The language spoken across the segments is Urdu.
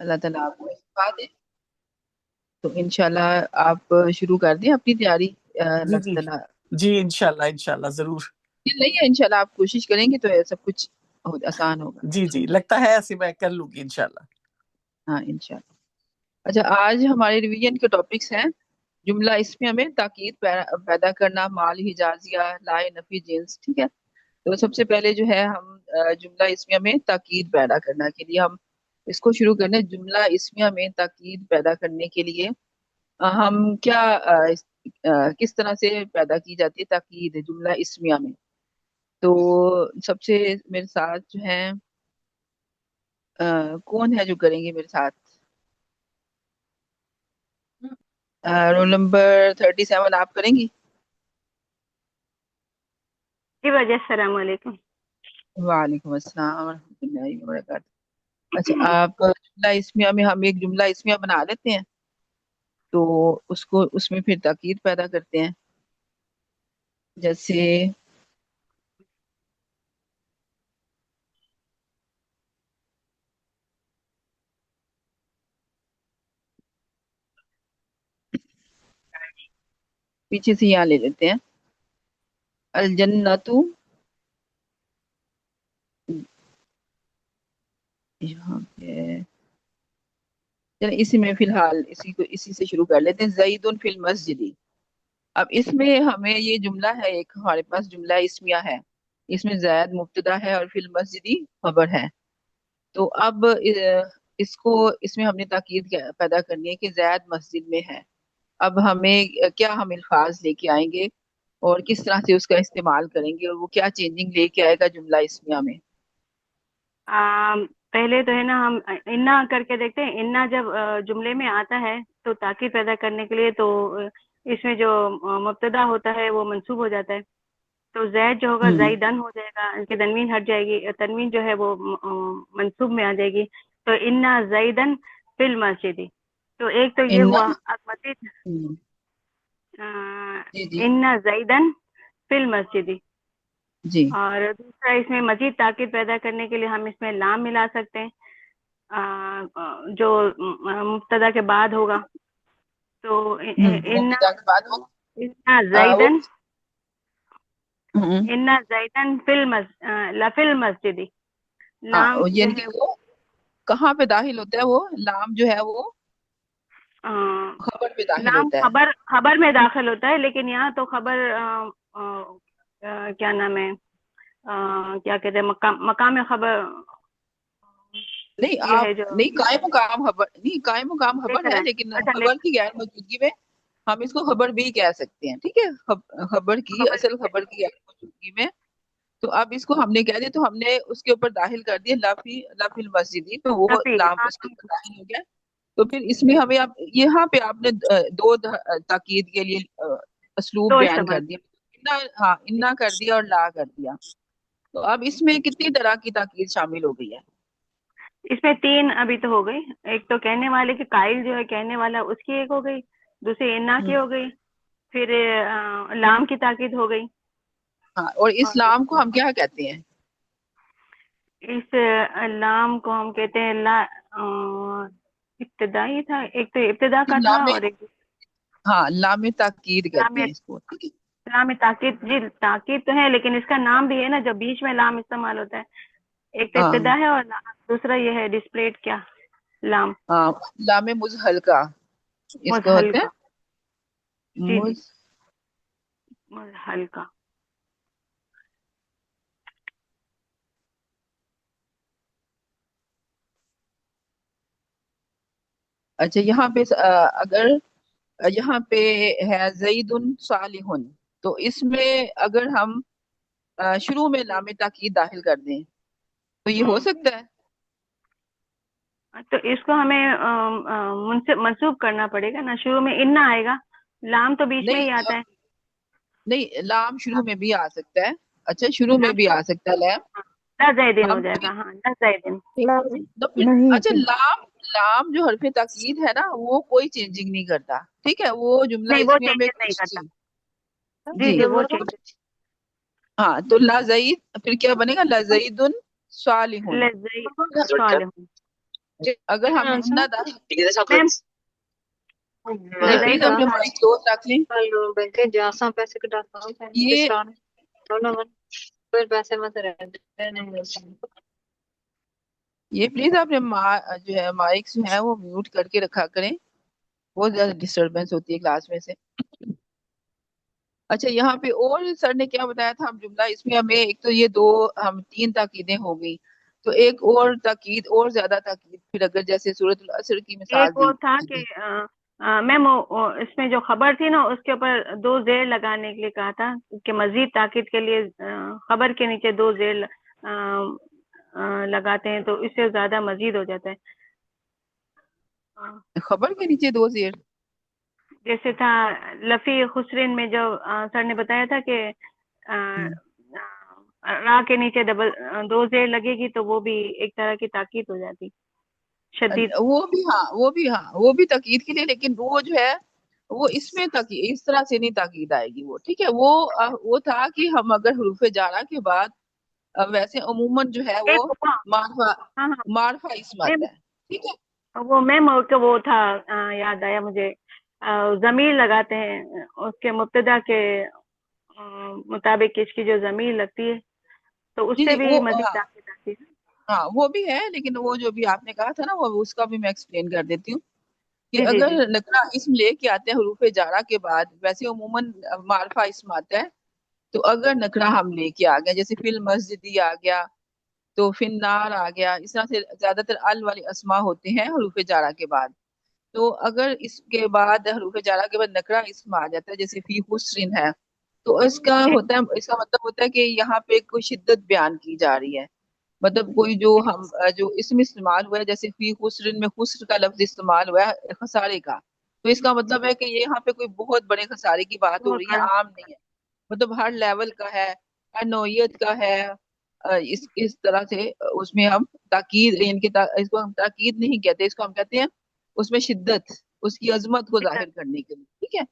اللہ تعالیٰ آپ کو شفا دے. تو انشاءاللہ آپ شروع کر دیں اپنی تیاری. جی اللہ جی تعالیٰ جی، انشاءاللہ ضرور. نہیں ہے، انشاءاللہ آپ کوشش کریں گے تو سب کچھ آسان ہوگا. جی جی، لگتا ہے ایسے میں کر لوں گی انشاءاللہ. ہاں انشاءاللہ. اچھا، آج ہمارے ریویژن کے ٹاپکس ہیں: جملہ اسمیہ میں تاکید پیدا کرنا، مال حجازیہ، لائے نفی جنس. ٹھیک ہے. تو سب سے پہلے جو ہے ہم جملہ اسمیہ میں تاکید پیدا کرنا کے لیے ہم اس کو شروع کرنے. جملہ اسمیہ میں تاکید پیدا کرنے کے لیے ہم کیا کس طرح سے پیدا کی جاتی ہے تاکید جملہ اسمیہ میں. تو سب سے میرے ساتھ جو ہے کون ہے جو کریں گے میرے ساتھ؟ رول نمبر 37 آپ کریں گی؟ جی وجہ السلام علیکم. وعلیکم السلام ورحمۃ اللہ وبرکاتہ. اچھا، آپ جملہ اسمیہ میں ہم ایک جملہ اسمیہ بنا لیتے ہیں تو اس میں پھر تاکید پیدا کرتے ہیں. جیسے پیچھے سے یہاں لے لیتے ہیں: الجنت. یہاں پہ چلیں اسی میں فی الحال اسی سے شروع کر لیتے ہیں: زید فی المسجد. اب اس میں ہمیں یہ جملہ ہے، ایک ہمارے پاس جملہ اسمیہ ہے. اس میں زید مبتدا ہے اور فی المسجد خبر ہے. تو اب اس میں ہم نے تاکید پیدا کرنی ہے کہ زید مسجد میں ہے. اب ہمیں کیا ہم الفاظ لے کے آئیں گے اور کس طرح سے اس کا استعمال کریں گے اور وہ کیا چینجنگ لے کے آئے گا جملہ اسمیہ میں. پہلے تو ہے نا ہم انا کر کے دیکھتے ہیں. انا جب جملے میں آتا ہے تو تاکید پیدا کرنے کے لیے تو اس میں جو مبتدا ہوتا ہے وہ منصوب ہو جاتا ہے. تو زید جو ہوگا ہوں زیدن ہو جائے گا، ان کی تنوین ہٹ جائے گی، تنوین جو ہے وہ منصوب میں آ جائے گی. تو انا زیدن فی المسجد. تو ایک تو یہ ان ہوا. اب مزید ہوں، جی جی انا زیدن فی المسجد. جی اور دوسرا اس میں مزید تاکید پیدا کرنے کے لیے ہم اس میں لام ملا سکتے ہیں جو مبتدا کے بعد ہوگا. تو مبتدا کے بعد وہ انا وہ زیدن ہوں، انا زیدن لفی المسجد. لام جو یعنی کہ ہے وہ کہاں پہ داخل ہوتا ہے؟ وہ لام جو ہے وہ خبر پہ داخل لام ہوتا ہے. خبر میں داخل ہوتا ہے، لیکن یہاں تو خبر کیا نام ہے، کیا کہتے ہیں، مقام خبر نہیں یہ آپ ہے جو نہیں، قائم مقام خبر نہیں، قائم مقام خبر لکھ رہا ہے ہے. لیکن اچھا، خبر کی غیر موجودگی میں ہم اس کو خبر بھی کہہ سکتے ہیں. ٹھیک ہے، خبر کی خبر اصل خبر کی غیر موجودگی میں. تو اب اس کو ہم نے کہہ دیا تو ہم نے اس کے اوپر داخل کر دیا لفی المسجدی، تو وہ لفی. لام اس کے اوپر داخل ہو گیا. تو پھر اس میں ہمیں اب یہاں پہ آپ نے دو تاکید کے لیے اسلوب دو بیان کر استعمال. دیا. ہاں، انا کر دیا اور لا کر دیا. تو اب اس میں کتنی طرح کی تاکید شامل ہو گئی ہے؟ اس میں تین ابھی تو ہو گئی. ایک تو کہنے والے کی قائل جو ہے کہنے والا اس کی ایک ہو گئی، دوسری انا کی ہوں، ہو گئی، پھر لام کی تاکید ہو گئی. ہاں، اور اور اسلام کو ہم کیا کہتے ہیں؟ اس لام کو ہم کہتے ہیں ابتدائی تھا. ایک تو ابتدا کا تھا لام، اور ایک ہاں لام تاکید لام کہتے ہیں اس کو. ٹھیک ہے. لام تاکید. جی تاکید تو ہے، لیکن اس کا نام بھی ہے نا جب بیچ میں لام استعمال ہوتا ہے. ایک تو ہاں ابتدا ہے اور دوسرا یہ ہے ڈسپلیٹ کیا لام ہاں، لام مزحلقہ اس کو مظہر ہوتے کا. ہیں. جی جی، مز مظہر کا. اچھا، یہاں پہ اگر یہاں پہ ہے زید صالح، تو اس میں اگر ہم شروع میں لام تاکید داخل کر دیں تو یہ ہو سکتا ہے؟ تو اس کو ہمیں منسوب کرنا پڑے گا نا. شروع میں انا آئے گا، لام تو بیچ میں نہیں ہی آتا ہے. نہیں، لام شروع میں بھی آ سکتا ہے. اچھا، شروع میں لام بھی آ سکتا ہے لام. زیدن ہو ہم جائے گا. ہاں زیدن. تو پھر اچھا، لام جو حرف تاکید ہے نا وہ کوئی چینجنگ نہیں کرتا. ٹھیک ہے، وہ جملہ نہیں، وہ اسمیہ میں چینجز نہیں کرتا. جی جی جی، وہ چینج. ہاں. تو لازید پھر کیا بنے گا؟ لازید صالح. لزئی صالح. اگر ہم انا داخل میم یہ پلیز اپنے مائک کلوز رکھ لیں. یہ یہ پلیز اپنے جو ہے مائک جو ہے وہ میوٹ کر کے رکھا کریں, بہت زیادہ ڈسٹربینس ہوتی ہے کلاس میں سے. اچھا یہاں پہ اور سر نے کیا بتایا تھا ہم جملہ, اس میں ہمیں ایک تو یہ ہم 3 تاکیدیں ہو گئی, تو ایک اور تاکید اور زیادہ تاکید پھر اگر جیسے سورۃ العصر کی مثال ایک وہ تھا کہ میم اس میں جو خبر تھی نا اس کے اوپر 2 زیر لگانے کے لیے کہا تھا کہ مزید تاکید کے لیے خبر کے نیچے 2 زیر لگاتے ہیں تو اس سے زیادہ مزید ہو جاتا ہے. خبر کے نیچے 2 زیر, جیسے تھا لفی خسرین میں جو سر نے بتایا تھا کہ را کے نیچے 2 زیر لگے گی تو وہ بھی ایک طرح کی تاکید ہو جاتی شدید. وہ بھی تاکید کے لیے, لیکن وہ جو ہے وہ اس میں اس طرح سے نہیں تاکید آئے گی وہ, ٹھیک ہے. وہ تھا کہ ہم اگر حروف جارہ کے بعد ویسے عموماً جو ہے وہ معرفہ اسم آتا ہے, ٹھیک ہے. وہ میم وہ تھا یاد آیا مجھے, ضمیر لگاتے ہیں اس کے مبتدا کے مطابق اس کی جو ضمیر لگتی ہے تو اس سے بھی مزید تاکید آتی ہے. ہاں وہ بھی ہے, لیکن وہ جو بھی آپ نے کہا تھا نا وہ اس کا بھی میں ایکسپلین کر دیتی ہوں کہ اگر نکرہ اسم لے کے آتے ہیں حروف جارہ کے بعد, ویسے عموماً معرفہ اسم آتا ہے, تو اگر نکرہ ہم لے کے آ گیا جیسے فی المسجد آ گیا, تو فی النار آ گیا, اس طرح سے زیادہ تر ال والے اسما ہوتے ہیں حروف جارہ کے بعد. تو اگر اس کے بعد حروف جارہ کے بعد نکرہ اسم آ جاتا ہے جیسے فی حسرن ہے, تو اس کا مطلب ہوتا ہے کہ یہاں پہ کوئی شدت بیان کی جا رہی ہے, مطلب کوئی جو اسم استعمال ہوا ہے جیسے فی خسرن میں خسر کا لفظ استعمال ہوا ہے خسارے کا, تو اس کا مطلب ہے کہ یہاں پہ کوئی بہت بڑے خسارے کی بات ہو رہی ہے, عام نہیں ہے, مطلب ہر لیول کا ہے, ہر نوعیت کا ہے. اس طرح سے اس میں ہم تاکید, اس کو ہم تاکید نہیں کہتے, اس کو ہم کہتے ہیں اس میں شدت, اس کی عظمت کو ظاہر کرنے کے لیے, ٹھیک ہے.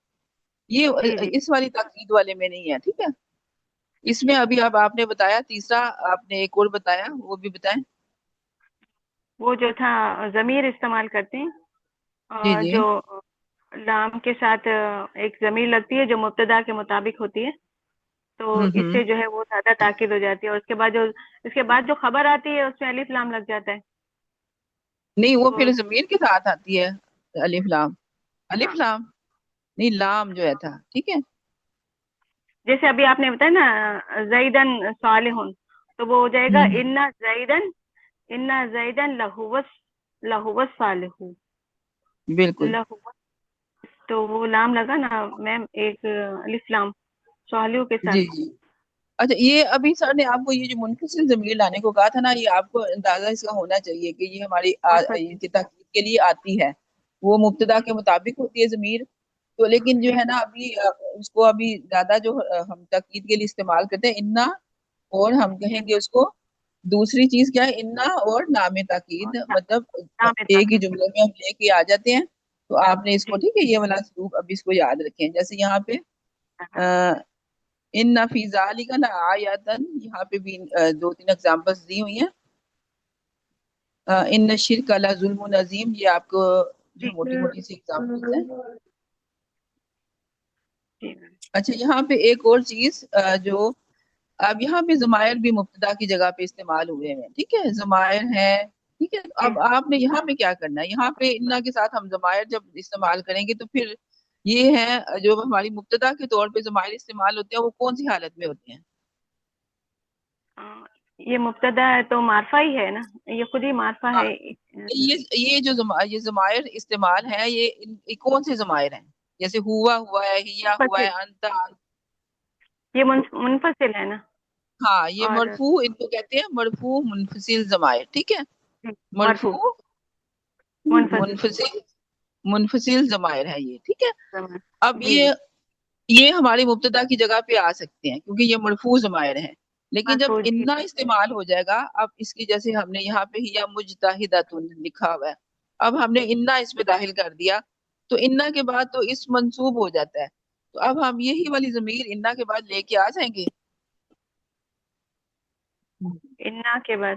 یہ اس والی تاکید والے میں نہیں ہے, ٹھیک ہے. اس میں ابھی آپ نے بتایا تیسرا, آپ نے ایک اور بتایا, وہ بھی بتائیں. وہ جو تھا ضمیر استعمال کرتے جی ہیں جی جو لام کے ساتھ ایک ضمیر لگتی ہے جو مبتدا کے مطابق ہوتی ہے, تو اس سے جو ہے وہ زیادہ تاکید ہو جاتی ہے. اور اس کے بعد جو خبر آتی ہے اس میں الف لام لگ جاتا ہے. نہیں وہ پھر ضمیر کے ساتھ آتی ہے الف لام, الف لام نہیں, لام جو ہے تھا, ٹھیک ہے. جیسے ابھی آپ نے بتایا نا زیدن صالحن, تو وہ ہو جائے گا انا زیدن لہوس صالح, بالکل. تو وہ لام لگا نا میم ایک الف لام صالح کے ساتھ. جی جی. اچھا یہ ابھی سر نے آپ کو یہ جو منفصل ضمیر لانے کو کہا تھا نا, یہ آپ کو اندازہ اس کا ہونا چاہیے کہ یہ ہماری تحقیق کے لیے آتی ہے, وہ مبتدا کے مطابق ہوتی ہے ضمیر. تو لیکن جو ہے نا ابھی اس کو ابھی زیادہ جو ہم تاکید کے لیے استعمال کرتے ہیں انا, اور ہم کہیں گے اس کو دوسری چیز کیا ہے, انا اور نام تاکید, مطلب ایک ہی جملے میں ہم لے کے آ جاتے ہیں. تو آپ نے اس کو, ٹھیک ہے, یہ والا اسلوب اب اس کو یاد رکھیں. جیسے یہاں پہ ان فی ذالک لآیۃ, یہاں پہ بھی 2-3 ایگزامپلس دی ہوئی ہیں. ان الشرک لظلم عظیم, یہ آپ کو جو موٹی موٹی سی ایگزامپلس ہیں. اچھا یہاں پہ ایک اور چیز جو اب یہاں پہ ضمائر بھی مبتدا کی جگہ پہ استعمال ہوئے ہیں, ٹھیک ہے, ضمائر ہے, ٹھیک ہے. اب آپ نے یہاں پہ کیا کرنا ہے, یہاں پہ انا کے ساتھ ہم ضمائر جب استعمال کریں گے تو پھر یہ ہے جو ہماری مبتدا کے طور پہ ضمائر استعمال ہوتے ہیں وہ کون سی حالت میں ہوتے ہیں؟ یہ مبتدا ہے تو معرفہ ہی ہے نا, یہ خود ہی معرفہ ہے. یہ جو یہ ضمائر استعمال ہے یہ کون سے ضمائر ہیں؟ جیسے ہوا ہے, ہیا ہوا ہے, انتا, یہ منفصل ہے نا. ہاں یہ مرفوع, ان کو کہتے ہیں مرفوع منفصل ضمائر, ٹھیک ہے. مرفوع منفصل ضمائر ہے یہ, ٹھیک ہے. اب یہ ہماری مبتدا کی جگہ پہ آ سکتے ہیں کیونکہ یہ مرفوع ضمائر ہیں. لیکن جب انا استعمال ہو جائے گا, اب اس کی جیسے ہم نے یہاں پہ ہیا مجتہدۃ لکھا ہوا ہے, اب ہم نے انا اس میں داخل کر دیا تو انا کے بعد تو اس منصوب ہو جاتا ہے, تو اب ہم یہی والی ضمیر انا کے بعد لے کے آ جائیں گے. انا کے بعد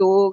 2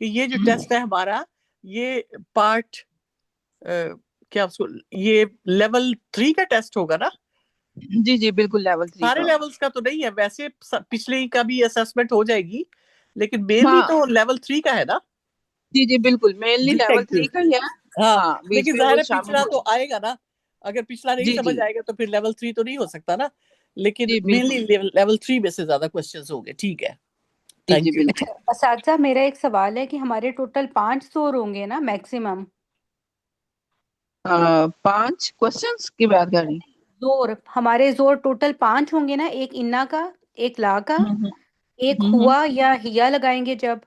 کہ یہ جو ٹیسٹ ہے ہمارا یہ پارٹ کیا اس کو یہ لیول 3 کا ٹیسٹ ہوگا نا؟ جی جی بالکل لیول 3 سارے کا لیولز کا تو نہیں ہے ویسے، پچھلے کا بھی اسیسمنٹ ہو جائے گی لیکن مینلی تو لیول 3 کا ہے نا؟ جی جی بالکل مینلی جی لیول تھینک یو. 3 کا ہی ہے. ہاں ہاں بیچ لیکن میں وہ ظاہر ہے شامل پچھلا ہو. تو آئے گا نا، اگر پچھلا نہیں جی سمجھ جی آئے گا تو پھر لیول 3 تو نہیں ہو سکتا نا، لیکن جی مینلی بالکل لیول 3 میں سے زیادہ کوسچنز ہوں گے. ٹھیک ہے، جی جی تھینک یو. بالکل. اچھا اساتذہ، میرا ایک سوال ہے کہ ہمارے ٹوٹل 5 زور ہوں گے نا میکسیمم؟ 5 کوشچنس کی بات کر رہی. زور ہمارے زور ٹوٹل 5 ہوں گے نا، ایک انا کا، ایک لا کا، ایک ہوں ہوا یا ہیا لگائیں گے جب،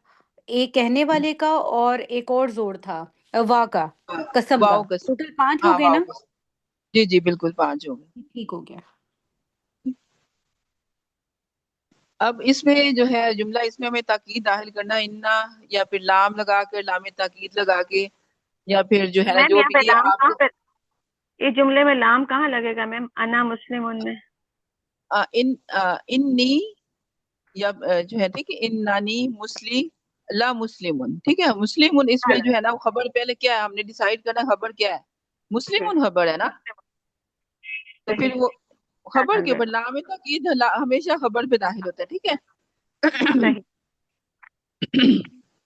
ایک کہنے والے کا، اور ایک اور زور تھا وا کا، قسم کا. واؤ کا. ٹوٹل 5 ہو ہاں گئے واؤ نا؟ کا. جی جی بالکل 5 ہو گئے. ٹھیک ہو گیا. اب اس میں جو ہے جملہ، اس میں ہمیں تاکید داخل کرنا انا، یا پھر لام لگا کے، لام تاکید لگا کے، یا پھر جو ہے نا میم جو یہاں بھی پہ یہ لام آپ کہاں پہ، اس جملے میں لام کہاں لگے گا میم؟ انا مسلم میں انی، یا جو ہے ٹھیک ہے انانی مسلم لا مسلمن. ٹھیک ہے مسلمن اس میں جو ہے نا خبر پہلے کیا ہے ہم نے ڈیسائیڈ کرنا، خبر کیا ہے؟ مسلمن خبر ہے نا. تو پھر وہ خبر کے اوپر لام تاکید ہمیشہ خبر پہ داخل ہوتا ہے. ٹھیک ہے. صحیح.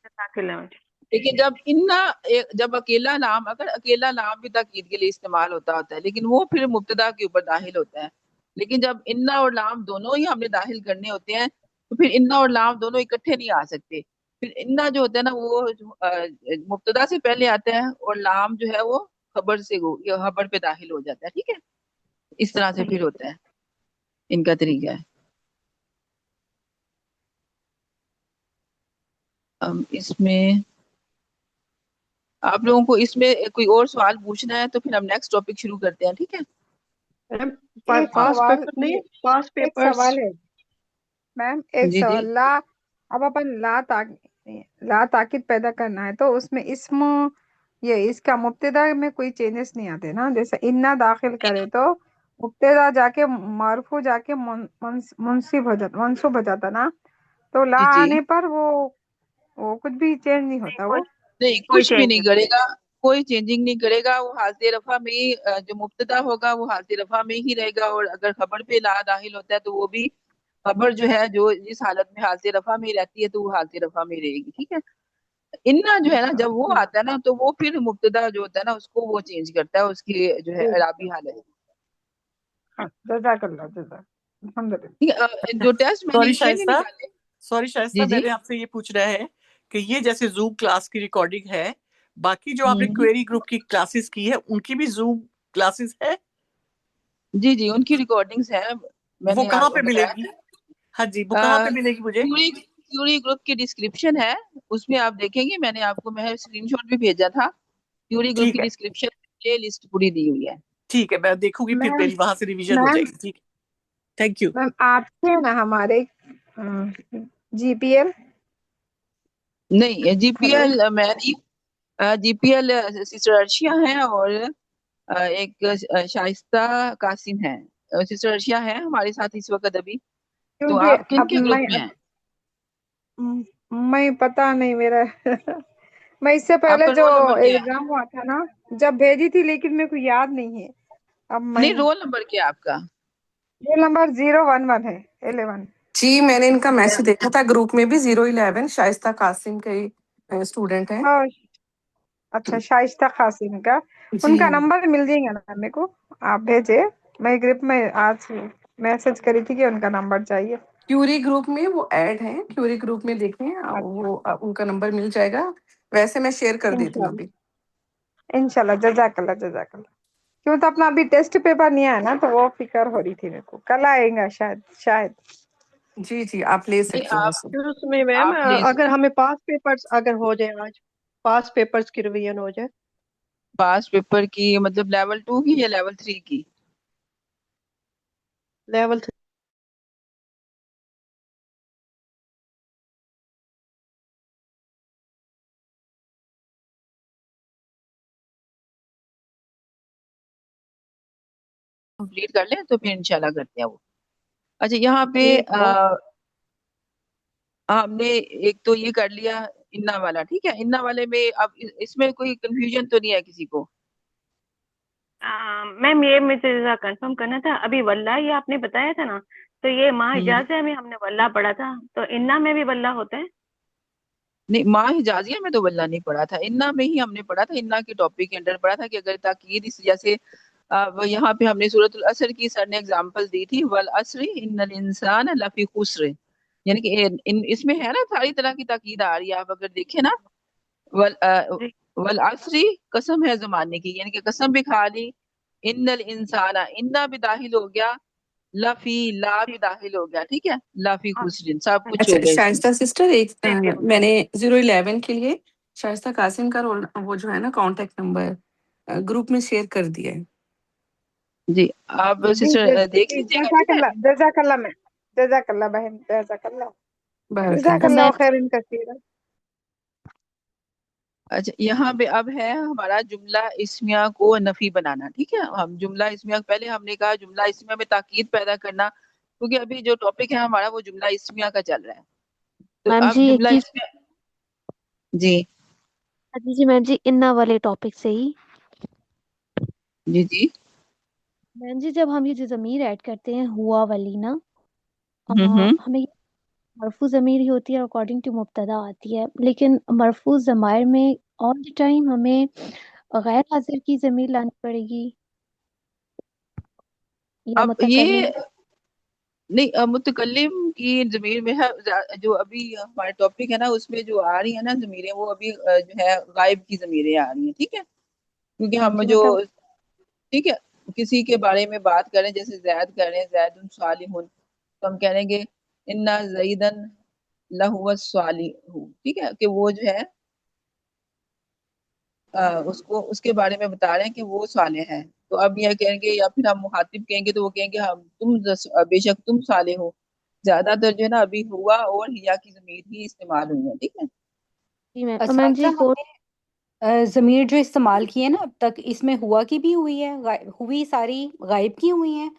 داخل ہے. لیکن جب اکیلا نام، اگر اکیلا نام بھی تاکید کے لیے استعمال ہوتا ہے لیکن وہ پھر مبتدا کے اوپر داخل ہوتا ہے. لیکن جب انا اور لام دونوں ہی ہم نے داخل کرنے ہوتے ہیں تو پھر انا اور لام دونوں اکٹھے نہیں آ سکتے. پھر انا جو ہوتا ہے نا وہ مبتدا سے پہلے آتا ہے، اور لام جو ہے وہ خبر پہ داخل ہو جاتا ہے. ٹھیک ہے، اس طرح سے پھر ہوتا ہے ان کا طریقہ ہے. اس میں آپ لوگوں کو اس میں کوئی اور سوال پوچھنا ہے تو پھر ہم نیکسٹ ٹاپک شروع کرتے ہیں. ٹھیک ہے. میم ایک پاس سوال پیپر نہیں، پاس ایک پیپرز. سوال ہے میم، ایک جی جی سوال. لا، اب اپن لا تاکید پیدا کرنا ہے تو اس میں اسم، یہ اس کا مبتدا میں کوئی چینجز نہیں آتے نا؟ جیسے انا داخل کرے تو مبتدا جا کے مرفوع جا کے منصوب ہو جاتا نا، تو لا جی جی. آنے پر وہ کچھ بھی چینج نہیں ہوتا وہ؟ نہیں کوئی کچھ بھی چینج نہیں کرے گا، کوئی چینجنگ نہیں کرے گا. وہ حالت رفع میں ہی جو مبتدا ہوگا وہ حالت رفع میں ہی رہے گا، اور اگر خبر پہ لا داخل ہوتا ہے تو وہ بھی خبر جو ہے جو جس حالت میں حالت رفع میں رہتی ہے تو وہ حالت رفع میں رہے گی. ٹھیک ہے. انا جو ہے نا جب وہ آتا ہے نا تو وہ پھر مبتدا جو ہوتا ہے نا اس کو وہ چینج کرتا ہے، اس کی جو ہے اعرابی حالت. ہاں، جزاک اللہ، جزاک الحمد للہ. ٹھیک ہے. جو ٹیسٹ میں نے سوری اس لیے نہیں شائستہ، نکالے. سوری شائستہ، جی میں جی. نے آپ سے یہ پوچھنا ہے کہ یہ جیسے زوم کلاس کی ریکارڈنگ ہے، باقی جو آپ نے ہوں. کوئری گروپ کی کلاسز کی ہے ان کی بھی زوم کلاسز ہے؟ جی جی ان کی ریکارڈنگز ہیں، میں وہ نے کہاں آپ پہ کو ملے بتایا گی؟ تھا. ہاں جی، وہ کہاں پہ ملے گی مجھے؟ کیوری گروپ کی ڈسکرپشن ہے، اس میں آپ دیکھیں گے. میں نے آپ کو اسکرین شاٹ بھی بھیجا تھا. کیوری گروپ کی ٹھیک ہے، ڈسکرپشن پلے لسٹ پوری دی ہوئی ہے. ٹھیک ہے، میں دیکھوں گی، پھر میم میری وہاں سے ریویژن ہو جائے میم گی. ٹھیک، تھینک یو. میم آپ تھے نا ہمارے جی پی ایل؟ نہیں جی پی ہلو. ایل میں نہیں. جی پی ایل سسٹر ارشیا ہیں، اور ایک شائستہ قاسم ہے. سسٹر ارشیا ہے ہمارے ساتھ اس وقت ابھی. تو کیونکہ آپ کن اب کے گروپ میں ہیں؟ میں پتا نہیں میرا میں اس سے آپ پہلے کا جو رول نمبر کیا ہے؟ ایگزام ہوا تھا نا جب بھیجی تھی، لیکن میرے کو یاد نہیں ہے اب. میں نہیں رول نمبر کیا ہے آپ کا؟ یہ نمبر 011 ہے، 11. جی میں نے ان کا میسج دیکھا تھا گروپ میں بھی، 011 شائستہ قاسم کے اسٹوڈنٹ ہیں. اور اچھا، شائستہ قاسم کا، ان جی کا نمبر مل جائے گا نا میرے کو؟ آپ بھیجے، میں گروپ میں آج میسج کری تھی کہ ان کا نمبر چاہیے. کیوری گروپ میں وہ ایڈ ہیں، کیوری گروپ میں دیکھیں اچھا، وہ ان کا نمبر مل جائے گا. ویسے میں شیئر کر دیتی ہوں ابھی. انشاءاللہ. جزاک اللہ، جزاک اللہ. کیوں تو اپنا ابھی ٹیسٹ پیپر نہیں آیا نا، تو وہ فکر ہو رہی تھی میرے کو. کل آئے گا شاید. جی جی آپ لے نہیں سکتی ہیں اسے. اس میں میم آپ لے اگر ہمیں پاس پیپرز اگر ہو جائے آج، پاس پیپرز کی ریویژن ہو جائے، پاس پیپر کی مطلب لیول 2 کی یا لیول 3 کی؟ لیول کمپلیٹ کر لیں تو پھر انشاءاللہ کرتے ہیں وہ. اچھا یہاں پہ ٹھیک ہے. ہم نے ایک تو یہ کر لیا انا والا. ٹھیک ہے, انا والے میں اب اس میں کوئی کنفیوژن تو نہیں ہے کسی کو؟ میم یہ مجھے کنفرم کرنا تھا. ابھی واللہ یہ آپ نے بتایا تھا نا, تو یہ ماں ہوں. حجاز میں ہم نے واللہ پڑھا تھا, تو انا میں بھی واللہ ہوتا ہے؟ نہیں, ماں حجازیہ میں تو واللہ نہیں پڑھا تھا, انا میں ہی ہم نے پڑھا تھا. انا کے ٹاپک کے انڈر پڑھا تھا کہ اگر تاکید اس جیسے یہاں پہ ہم نے سورۃ العصر کی سر نے اگزامپل دی تھی, والعصر ان الانسان لفی خسر, یعنی کہ اس میں ہے نا ساری طرح کی تاکید آ رہی ہے. آپ اگر دیکھیں نا, جی والعصر قسم ہے زمانے کی, یعنی کہ قسم بھی کھا لی. ان الانسان, انا بھی داخل ہو گیا, لفی لا جی بھی داخل ہو گیا. ٹھیک ہے, لفی ہاں خسر سب کچھ اچھا ہو گیا اس میں. شائستہ سسٹر، ایک جی جی میں نے 011 کے لیے شائستہ قاسم کا رول وہ جو ہے نا کانٹیکٹ نمبر گروپ میں شیئر کر دیا ہے. جی آپ جی سسٹر دیکھ لیجیے گا. ٹھیک ہے, جزاک اللہ میں جزاک اللہ بہن, جزاک اللہ بارک جزاک اللہ. میں اللہ خیر کثیرا. اچھا یہاں پہ اب ہے ہمارا جملہ اسمیہ کو نفی بنانا. ٹھیک ہے, ہم جملہ اسمیہ پہلے ہم نے کہا جملہ اسمیہ میں تاکید پیدا کرنا, کیونکہ ابھی جو ٹاپک ہے ہمارا وہ جملہ اسمیہ کا چل رہا ہے. تو میم جی اب ایک جملہ چیز اسمیہ, جی جی میم جی انا والے ٹاپک سے ہی جی جی میم جی, جب ہم یہ جو ضمیر ایڈ کرتے ہیں ہوا والی نا, ہوں. ہمیں مرفوع ضمیر ہی ہوتی ہے اور اکارڈنگ ٹو مبتدا آتی ہے, لیکن مرفوع ضمائر میں آل دی ٹائم ہمیں غیر حاضر کی ضمیر لانی پڑے گی یا اب یہ متکلم؟ نہیں, متکلم کی ضمیر میں ہے جو ابھی ہمارے ٹاپک ہے نا اس میں جو آ رہی ہے نا ضمیریں, وہ ابھی جو ہے غائب کی ضمیریں آ رہی ہیں. ٹھیک ہے, کیونکہ ہاں ہم جی, جو, مطلب ٹھیک ہے, کسی کے بارے میں بات کریں جیسے زید کر رہے ہیں, زید صالح, تو ہم کہیں گے انا زیدن لہو الصالح. ٹھیک ہے, کہ وہ جو ہے اس کے بارے میں بتا رہے ہیں کہ وہ صالح ہے. تو اب یہ کہیں گے, یا پھر ہم مخاطب کہیں گے تو وہ کہیں گے بے شک تم صالح ہو. زیادہ تر جو ہے نا ابھی ہوا اور ہیا کی ضمیر ہی استعمال ہوئی ہے. ٹھیک ہے, جی میم, میم اساتذہ جی ہم نے ضمیر جو استعمال کی ہے نا اب تک, اس میں ہوا کی بھی ہوئی ہے, ہوئی ساری غائب کی ہوئی ہیں,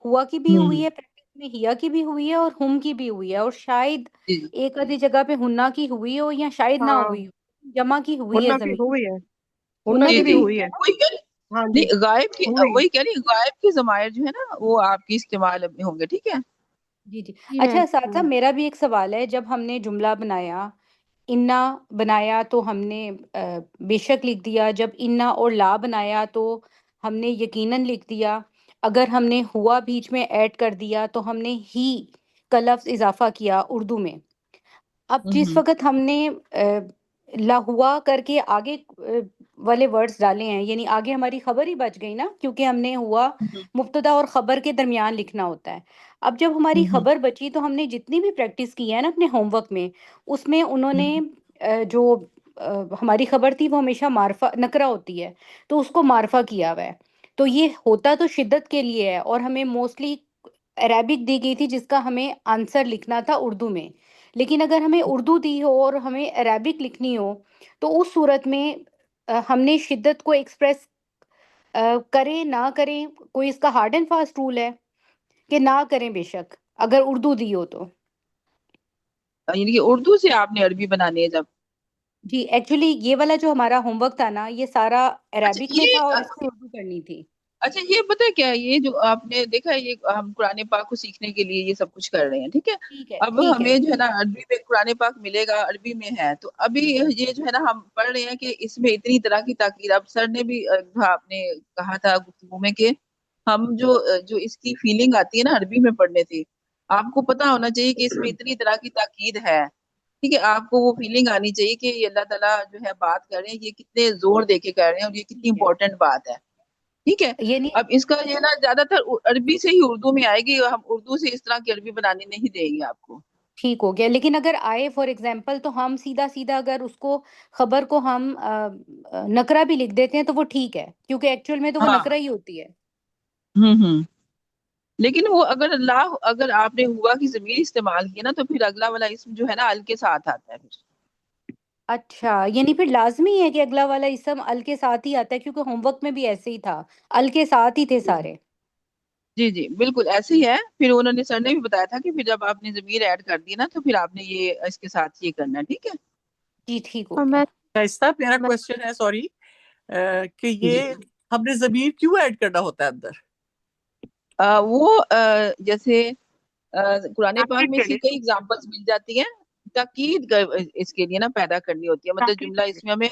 ہوا کی بھی ہوں ہوئی ہے, پریکٹس میں ہیا کی بھی ہوئی ہے اور ہم کی بھی ہوئی ہے, اور شاید جی ایک آدھی جگہ پہ ہننا کی ہوئی ہو یا شاید نہ ہاں ہوئی ہو, جمع کی ہوئی ہے ہننا کی ضمیر. ہوئی ہے، ہننا ہننا جی کی کی بھی بھی جی ہوئی ہوئی ہے. ہے نا. وہی کہہ رہی, ہاں جی نہیں غائب کی, ہوئی. وہی کہہ رہی, غائب کے ضمائر جو ہے نا وہ آپ کی استعمال اب ہوں گے. ٹھیک ہے, جی جی. جی اچھا میم. اساتذہ میرا بھی ایک سوال ہے, جب ہم نے جملہ بنایا, انا بنایا تو ہم نے بے شک لکھ دیا, جب انا اور لا بنایا تو ہم نے یقیناً لکھ دیا, اگر ہم نے ہوا بیچ میں ایڈ کر دیا تو ہم نے ہی کا لفظ اضافہ کیا اردو میں. اب جس ہوں وقت ہم نے لاہوا کر کے آگے والے ورڈز ڈالے ہیں, یعنی آگے ہماری خبر ہی بچ گئی نا, کیونکہ ہم نے ہوا مبتدا اور خبر کے درمیان لکھنا ہوتا ہے. اب جب ہماری ہوں خبر بچی تو ہم نے جتنی بھی پریکٹس کی ہے نا اپنے ہوم ورک میں, اس میں انہوں نے جو ہماری خبر تھی وہ ہمیشہ معرفہ نکرہ ہوتی ہے, تو اس کو معرفہ کیا ہوا ہے. تو یہ ہوتا تو شدت کے لیے ہے, اور ہمیں موسٹلی عربک دی گئی تھی جس کا ہمیں آنسر لکھنا تھا اردو میں, لیکن اگر ہمیں اردو دی ہو اور ہمیں عربک لکھنی ہو تو اس صورت میں ہم نے شدت کو ایکسپریس کریں نہ کریں, کوئی اس کا ہارڈ اینڈ فاسٹ رول ہے کہ نہ کریں بے شک اگر اردو دی ہو تو؟ یعنی کہ اردو سے آپ نے عربی بنانی ہے جب؟ جی ایکچولی یہ والا جو ہمارا ہوم ورک تھا نا یہ سارا اچھا عربک میں تھا اور اس میں اردو کرنی تھی. اچھا یہ پتہ ہے کیا, یہ جو آپ نے دیکھا, یہ ہم قرآن پاک کو سیکھنے کے لیے یہ سب کچھ کر رہے ہیں. ٹھیک ہے, ٹھیک ہے اب ٹھیک ہے. ہمیں جو ہے نا عربی میں قرآن پاک ملے گا, عربی میں ہے, تو ابھی یہ جو ہے نا ہم پڑھ رہے ہیں کہ اس میں اتنی طرح کی تاکید. اب سر نے بھی آپ نے کہا تھا گفتگو میں کہ ہم جو اس کی فیلنگ آتی ہے نا عربی میں پڑھنے سے, آپ کو پتا ہونا چاہیے کہ اس میں اتنی طرح کی تاکید ہے. ٹھیک ہے, آپ کو وہ فیلنگ آنی چاہیے کہ یہ اللہ تعالیٰ جو ہے بات کر رہے ہیں, یہ کتنے زور دے کے کر رہے ہیں اور یہ کتنی ٹھیک ہے امپورٹنٹ بات ہے. ٹھیک ہے, یعنی اب اس کا یہ نا زیادہ تر عربی سے ہی اردو میں آئے گی, ہم اردو سے اس طرح کی عربی بنانی نہیں دیں گے آپ کو. ٹھیک ہو گیا, لیکن اگر آئے فار ایگزامپل تو ہم سیدھا سیدھا اگر اس کو خبر کو ہم نکرہ بھی لکھ دیتے ہیں تو وہ ٹھیک ہے, کیونکہ ایکچوئل میں تو وہ ہاں, نکرہ ہی ہوتی ہے. ہوں, لیکن وہ اگر آپ نے ہوا کی ضمیر استعمال کی نا تو پھر اگلا والا اسم جو ہے نا ال کے ساتھ آتا ہے پھر. اچھا, یعنی پھر لازمی ہے کہ اگلا والا اسم ال کے ساتھ ہی آتا ہے, کیونکہ ہوم ورک میں بھی ایسے ہی تھا, ال کے ساتھ ہی تھے سارے. جی جی بالکل ایسے ہی ہے. پھر انہوں نے سر نے بھی بتایا تھا کہ پھر جب آپ نے ضمیر ایڈ کر دی نا تو پھر آپ نے یہ اس کے ساتھ یہ کرنا ہے. ٹھیک ہے, جی ٹھیک ہو اور گیا. میں شائستہ میرا میں کوشچن ہے، سوری، کہ جی یہ ہم نے ضمیر کیوں ایڈ کرنا ہوتا ہے اندر؟ وہ جیسے قرآن پاک تاکید میں کے اس کی لیے، کئی اگزامپلس مل جاتی ہیں. تاکید اس کے لیے نا پیدا کرنی ہوتی ہے، مطلب تاکید جملہ کے اس میں ہمیں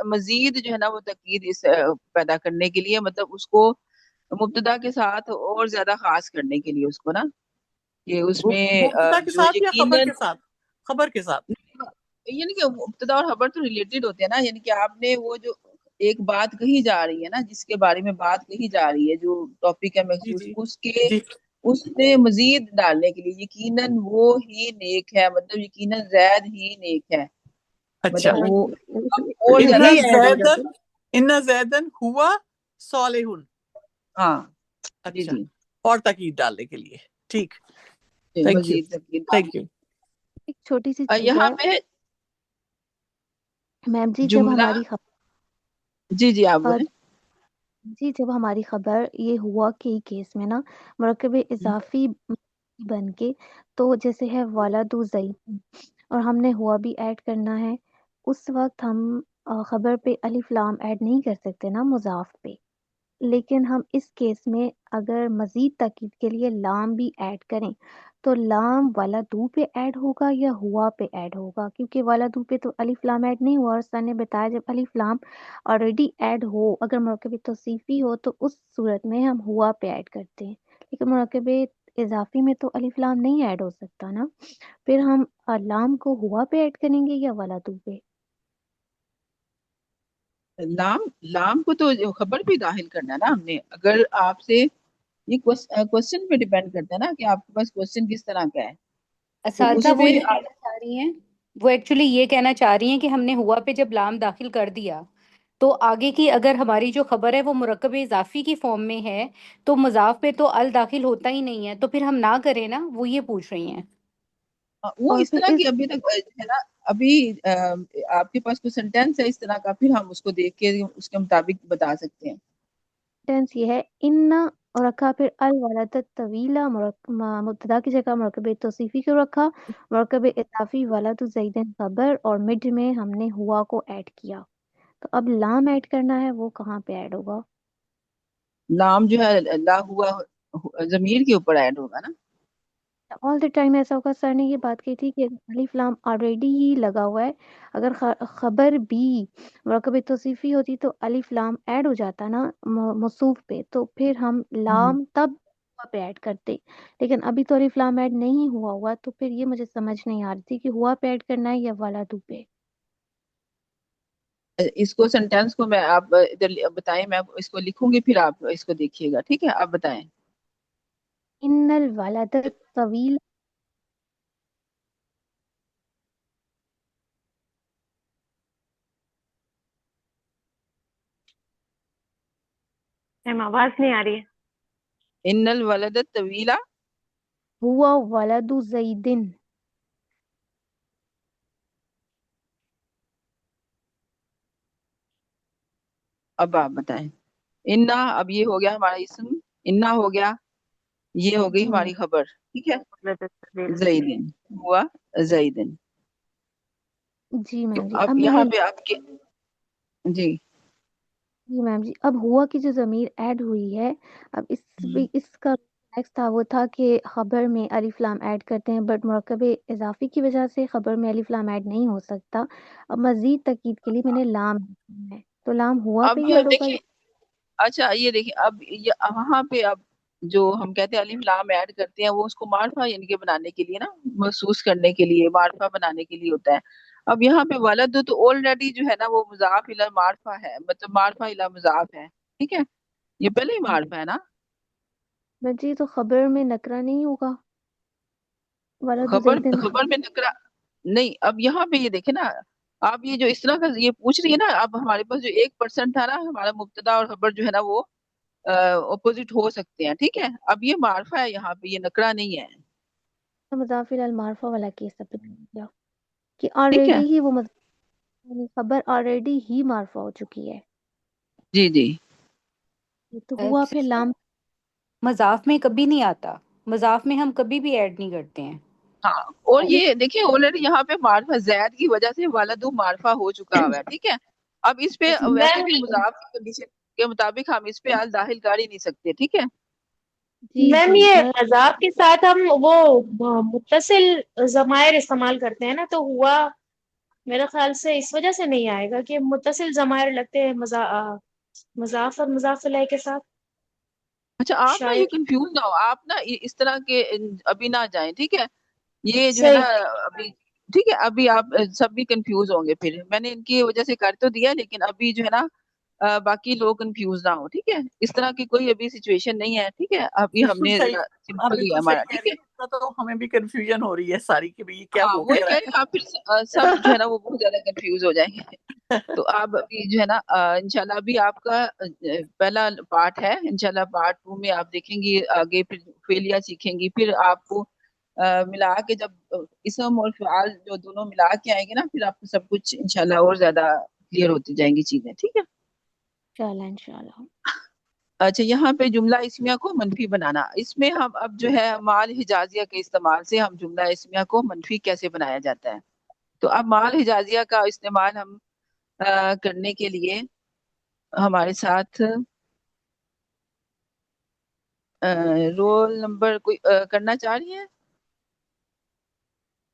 مزید جو ہے نا وہ تاکید اس پیدا کرنے کے لیے، مطلب اس کو مبتدا کے ساتھ اور زیادہ خاص کرنے کے لیے اس کو نا، کہ اس میں مبتدا کے جو ساتھ یا خبر یقیناً، کے ساتھ؟ خبر کے ساتھ. یعنی کہ مبتدا اور خبر تو ریلیٹڈ ہوتے ہیں نا، یعنی کہ آپ نے وہ جو ایک بات کہی جا رہی ہے نا، جس کے بارے میں بات کہی جا رہی ہے، جو ٹاپک ہے جی مخصوص، جی جی. اس میں مزید ڈالنے کے لیے یقیناً وہ ہی نیک ہے، مطلب یقیناً زید ہی نیک ہے، اچھا. مطلب وہ اس اور اس زیادہ ہی ان ایڈ ہو نیک. جاتا زیدن ہے. ان زیدن ہوا صالح. ہاں جی اچھا، جی اور تاکید ڈالنے کے لیے. ٹھیک، جی، تھینک یو، مزید تاکید تھینک ڈالنے. یو. ایک چھوٹی سی چیز یہاں ہے پہ میم جی، جب جملہ، ہماری جی جی آپ خبر بولیں. جی جب ہماری خبر یہ ہوا کہ کیس میں نا مرکب اضافی بن کے، تو جیسے ہے ولد زید، اور ہم نے ہوا بھی ایڈ کرنا ہے، اس وقت ہم خبر پہ الف لام ایڈ نہیں کر سکتے نا مضاف پہ. لیکن ہم اس کیس میں اگر مزید تاکید کے لیے لام بھی ایڈ کریں تو لام ولدو پہ ایڈ ہوگا یا ہوا پہ ایڈ ہوگا؟ کیونکہ ولدو پہ تو الف لام ایڈ نہیں ہوا، اور سر نے بتایا جب الف لام آلریڈی ایڈ ہو، اگر مرکب توصیفی ہو تو اس صورت میں ہم ہوا پہ ایڈ کرتے ہیں. لیکن مرکب اضافی میں تو الف لام نہیں ایڈ ہو سکتا نا، پھر ہم لام کو ہوا پہ ایڈ کریں گے یا ولدو پہ؟ لام کو تو خبر بھی داخل کرنا ہے نا ہم نے. اگر آپ سے یہ کوشچن پہ ڈیپینڈ کرتا ہے نا کہ آپ کے پاس کوشچن کس طرح کا ہے، تو اساتذہ اس وہ پہ یہ کہنا چاہ رہی ہیں، وہ ایکچولی یہ کہنا چاہ رہی ہیں کہ ہم نے ہوا پہ جب لام داخل کر دیا تو آگے کی اگر ہماری جو خبر ہے وہ مرکب اضافی کی فارم میں ہے تو مضاف پہ تو ال داخل ہوتا ہی نہیں ہے، تو پھر ہم نہ کریں نا، وہ یہ پوچھ رہی ہیں. وہ اور اس پھر طرح اس کی ابھی تک ہے نا. ابھی آپ کے پاس کوئی سینٹینس ہے اس طرح کا، پھر ہم اس کو دیکھ کے اس کے مطابق بتا سکتے ہیں. ٹینس یہ ہے ان، اور رکھا پھر الولادت طویلہ، مبتدا کی جگہ مرکب توصیفی کو رکھا، مرکب اضافی ولد زیدن خبر، اور مڈ میں ہم نے ہوا کو ایڈ کیا. تو اب لام ایڈ کرنا ہے، وہ کہاں پہ ایڈ ہوگا؟ لام جو ہے اللہ ہوا ضمیر کے اوپر ایڈ ہوگا نا. آل دا ٹائم ایسا ہوگا، سر نے یہ بات کی تھی کہ الف لام آلریڈی ہی لگا ہوا ہے، اگر خبر بھی مرکب توصیفی ہوتی تو الف لام ایڈ ہو جاتا نا موصوف پہ، تو پھر ہم لام تب ہوا پہ ایڈ کرتے. لیکن ابھی تو الف لام ایڈ نہیں ہوا تو پھر یہ مجھے سمجھ نہیں آ رہی تھی کہ ہوا پہ ایڈ کرنا ہے یا ولادو پہ. اس کو سینٹینس کو میں آپ ادھر بتائیں، میں اس کو لکھوں گی پھر آپ اس کو دیکھیے گا. ٹھیک ہے، آپ بتائیں. ان الولد طویل. میم آواز نہیں آ رہی ہے. ان الولد طویلا، ہوا ولد زیدن. اب آپ بتائیں. انا، اب یہ ہو گیا ہمارا اسم، انا ہو گیا، یہ ہو گئی جی ہماری خبر. ٹھیک ہے، میم زیدن ہوا زیدن. جی میم جی، اب اب میں یہاں یہ پہ آپ کے، جی جی میم جی، اب ہوا کی جو ضمیر ایڈ ہوئی ہے، اب اس کا نیکسٹ تھا وہ تھا کہ خبر میں الف لام ایڈ کرتے ہیں، بٹ مرکب اضافی کی وجہ سے خبر میں الف لام ایڈ نہیں ہو سکتا. اب مزید تاکید کے لیے میں نے لام ہے، تو لام ہوا پہ اب ہی یہ ایڈ ہوگا. دیکھیں. اچھا یہ دیکھیں، اب وہاں پہ اب جو ہم کہتے ہیں الف لام ایڈ کرتے ہیں، وہ اس کو معرفہ یعنی کہ بنانے کے لیے نا، محسوس کرنے کے لیے، معرفہ بنانے کے لیے ہوتا ہے. اب یہاں پہ ولد تو آلریڈی جو ہے نا وہ مضاف الی معرفہ ہے، مطلب معرفہ الی مضاف ہے. ٹھیک ہے، یہ پہلے ہی معرفہ ہے نا. جی تو خبر میں نکرہ نہیں ہوگا، ولد خبر زیدن. خبر میں نکرا نہیں. اب یہاں پہ یہ دیکھیں نا، آپ یہ جو اس طرح کا یہ پوچھ رہی ہے نا، اب ہمارے پاس جو 1% تھا نا، ہمارا مبتدا اور خبر جو ہے نا وہ اپوزٹ ہو سکتے ہیں. ٹھیک ہے، اب یہ معرفہ ہے، یہاں پہ یہ نکرہ نہیں ہے. مضاف الی المعرفہ والا کیس اب کیا کہ ٹھیک ہے، آلریڈی ہی وہ یعنی خبر آلریڈی ہی معرفہ ہو چکی ہے، جی جی. تو ہوا پھر لام. مضاف میں کبھی نہیں آتا، مضاف میں ہم کبھی بھی ایڈ نہیں کرتے ہیں. ہاں، اور یہ دیکھیں آلریڈی یہاں پہ معرفہ زید کی وجہ سے والدو معرفہ ہو چکا ہوا ہے، ٹھیک ہے. اب اس پہ ویسے بھی مضاف کی کنڈیشن کے مطابق ہم اس پہ آل داخل کر ہی نہیں سکتے، ٹھیک ہے. جی میم جی یہ میں مذاق کے ساتھ ہم وہ متصل ضمائر استعمال کرتے ہیں نا، تو ہوا میرے خیال سے اس وجہ سے نہیں آئے گا کہ متصل ضمائر لگتے ہیں مضاف اور مضاف الیہ کے ساتھ اچھا آپ نا یہ شاید. کنفیوز نہ ہو، آپ نا اس طرح کے ابھی نہ جائیں، ٹھیک ہے. یہ جو ہے نا صحیح. ابھی ٹھیک ہے، ابھی آپ سب بھی کنفیوز ہوں گے. پھر میں نے ان کی وجہ سے کر تو دیا، لیکن ابھی جو ہے نا باقی لوگ کنفیوز نہ ہو، ٹھیک ہے. اس طرح کی کوئی ابھی سچویشن نہیں ہے، ٹھیک ہے. ابھی ہم بالکل نے صحیح، آپ سمپل ہی ہے بالکل ہمارا، صحیح کہہ ٹھیک رہی ہے. ہیں. تو ہمیں بھی کنفیوژن ہو رہی ہے ساری کہ بھئی یہ کیا ہاں ہو وہی کیا کہہ رہا رہے ہیں، آپ پھر سب جو ہے نا وہ بہت زیادہ کنفیوز ہو جائیں گے. ہے. تو آپ ابھی جو ہے نا انشاءاللہ ابھی آپ کا پہلا پارٹ ہے، انشاءاللہ پارٹ 2 میں آپ دیکھیں گی آگے، پھر فعلیہ سیکھیں گی. پھر آپ کو ملا کے جب اسم اور فعال جو دونوں ملا کے آئیں گے نا، پھر آپ کو سب کچھ انشاءاللہ اور زیادہ کلیئر ہوتی جائیں گی چیزیں، ٹھیک ہے. انشاءاللہ. اچھا، یہاں پہ جملہ اسمیہ کو منفی بنانا، اس میں ہم اب جو ہے مال حجازیہ کے استعمال سے ہم جملہ اسمیہ کو منفی کیسے بنایا جاتا ہے. تو اب مال حجازیہ کا استعمال ہم کرنے کے لیے ہمارے ساتھ رول نمبر کوئی کرنا چاہ رہی ہیں؟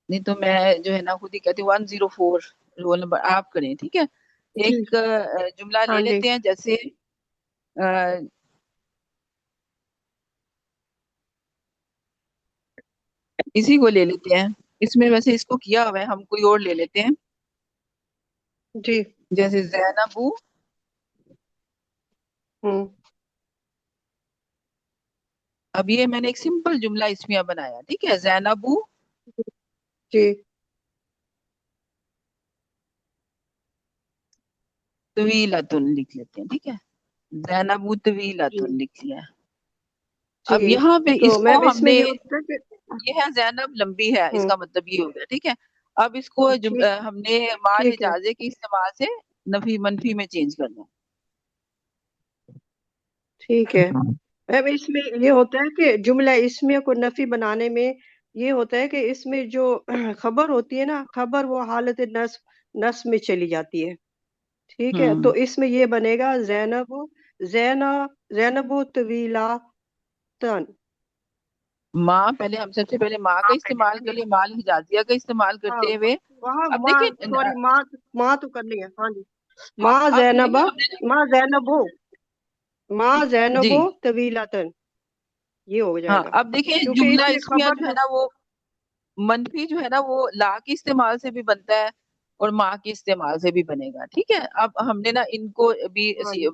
نہیں تو میں جو ہے نا خود ہی کہتی ہوں 104 رول نمبر آپ کریں، ٹھیک ہے. جی ایک جملہ ہاں لے جی لیتے ہیں، جیسے اسی کو لے لیتے ہیں. اس میں ویسے اس کو کیا ہوا ہے، ہم کوئی اور لے لیتے ہیں، جی جیسے زینب. ہوں اب یہ میں نے ایک سمپل جملہ اسمیہ بنایا، ٹھیک ہے. زینب جی طویلۃ لکھ لیتے ہیں، ٹھیک ہے. زینب طویلۃ جی لکھ لیا. اب جی یہاں پہ تو اس کو میم ہم اس میں نے، یہ ہوتا ہے کہ یہ ہے زینب لمبی ہے، اس ہوں کا مطلب یہ ہو گیا، ٹھیک ہے. اب اس کو ٹھیک ہم نے مال ٹھیک ہے حجازے کے استعمال سے نفی منفی میں چینج کرنا ٹھیک ہے. میم اس میں یہ ہوتا ہے کہ جملہ اسمیہ کو نفی بنانے میں یہ ہوتا ہے کہ اس میں جو خبر ہوتی ہے نا، خبر وہ حالت نصب میں چلی جاتی ہے. ٹھیک ہے، تو اس میں یہ بنے گا زینب طویلاتن. ماں، پہلے ہم سب سے پہلے ماں کا استعمال کر لیں، مال حجازیہ کا استعمال ہاں کرتے ہوئے. وہاں اب ماں، دیکھیں سوری ماں تو کرنی ہے. ہاں جی. ہاں ماں اب زینب دیکھیں ہم نے ماں زینب جی طویلاتن یہ ہو جائے ہاں، گا، اب دیکھیں کیونکہ جملہ اس میں اسمیہ خبر جو ہے جو نا وہ منفی جو ہے نا وہ لا کے استعمال سے بھی بنتا ہے اور ماں کے استعمال سے بھی بنے گا، ٹھیک ہے. اب ہم نے نا ان کو بھی ہاں جی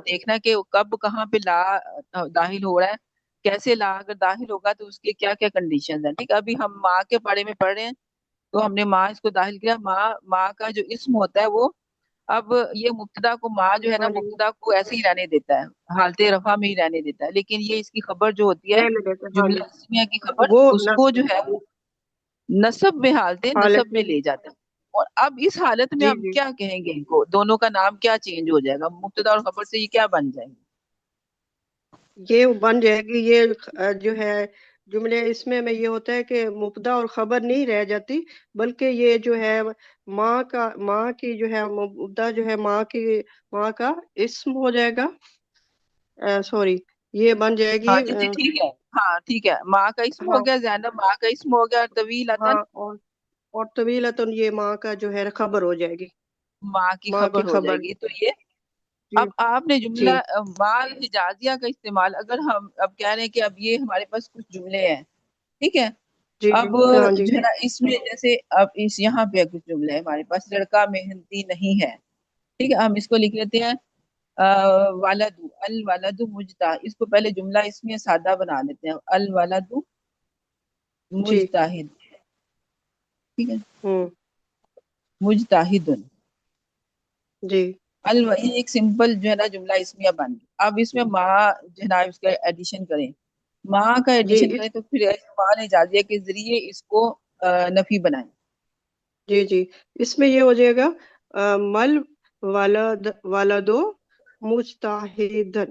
دیکھنا کہ کب کہاں پہ لا داخل ہو رہا ہے، کیسے لا اگر داخل ہوگا تو اس کے کیا کیا کنڈیشنز ہیں، ٹھیک ہے. ابھی ہم ماں کے بارے میں پڑھ رہے ہیں، تو ہم نے ماں اس کو داخل کیا. ماں کا جو اسم ہوتا ہے وہ، اب یہ مبتدا کو ماں جو ہے نا ہاں جی مبتدا کو ایسے ہی رہنے دیتا ہے، حالت رفع میں ہی رہنے دیتا ہے، لیکن یہ اس کی خبر جو ہوتی ہے رہنے دیتے. ہاں جملہ جی اسمیہ کی خبر، وہ اس کو جو ہے وہ نصب میں حالت نصب میں لے جاتا ہے. اور اب اس حالت میں جی ہم جی کیا کہیں گے، ان کو دونوں کا نام کیا چینج ہو جائے گا، مبتدا اور خبر سے یہ کیا بن جائے گا. یہ بن جائے گی. یہ جو ہے جملے اس میں یہ ہوتا ہے کہ مبتدا اور خبر نہیں رہ جاتی، بلکہ یہ جو ہے ماں کی جو ہے مبتدا جو ہے ماں کا اسم ہو جائے گا. سوری یہ بن جائے گی. ہاں جی جی ٹھیک ہے، ہاں ٹھیک ہے. ماں کا اسم ہو ہاں گیا زینب، ماں کا اسم ہو گیا طویل. ہاں اور طویلتن یہ ماں کا جو ہے خبر ہو جائے گی، ماں کی خبر ہو جائے گی. تو یہ جی اب آپ نے جی جملہ مال حجازیہ کا استعمال، اگر ہم اب کہہ رہے ہیں کہ اب یہ ہمارے پاس کچھ جملے ہیں، ٹھیک ہے. جی اب ہاں جی جو ہے نا اس میں جیسے اب اس یہاں پہ کچھ جملے ہیں ہمارے پاس، لڑکا محنتی نہیں ہے، ٹھیک ہے. ہم اس کو لکھ لیتے ہیں والد الولد مجتہد. اس کو پہلے جملہ اس میں سادہ بنا لیتے ہیں، الولد جی مجتہد، ٹھیک ہے. ہوں مجتہد جی یہ ایک سمپل جو ہے نا جملہ اسمیہ بن گیا. اب اس میں ماں جو ہے نا اس کا ایڈیشن کریں، ماں کا جی ایڈیشن کریں تو پھر ماں نے حجازیہ کے ذریعے اس کو نفی بنائیں. جی جی اس میں یہ ہو جائے گا مل والدو مجتہدن.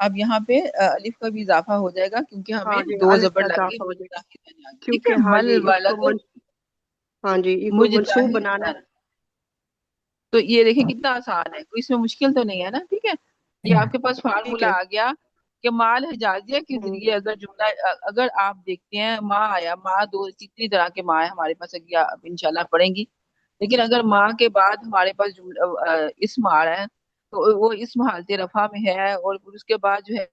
اب یہاں پہ الف کا بھی اضافہ ہو جائے گا کیونکہ ہاں ہمیں جی دو الف زبر کا لگ گئی اضافہ ہو جائے گا ٹھیک ہے کیونکہ ہاں مل جی اس کو والد ہاں جی اس کو منصوب بنانا مجتہدن. تو یہ دیکھیں کتنا آسان ہے، کوئی اس میں مشکل تو نہیں ہے نا. ٹھیک ہے، یہ آپ کے پاس ٹھیک فارمولا ہے آ گیا کہ مال حجازیہ کے ذریعے اگر جملہ اگر آپ دیکھتے ہیں ماں آیا، ماں دو کتنی طرح کے ماں ہے ہمارے پاس، اب انشاءاللہ پڑھیں گی. لیکن اگر ماں کے بعد ہمارے پاس اسم آ رہا ہے تو وہ اسم حالت رفع میں ہے، اور پھر اس کے بعد جو ہے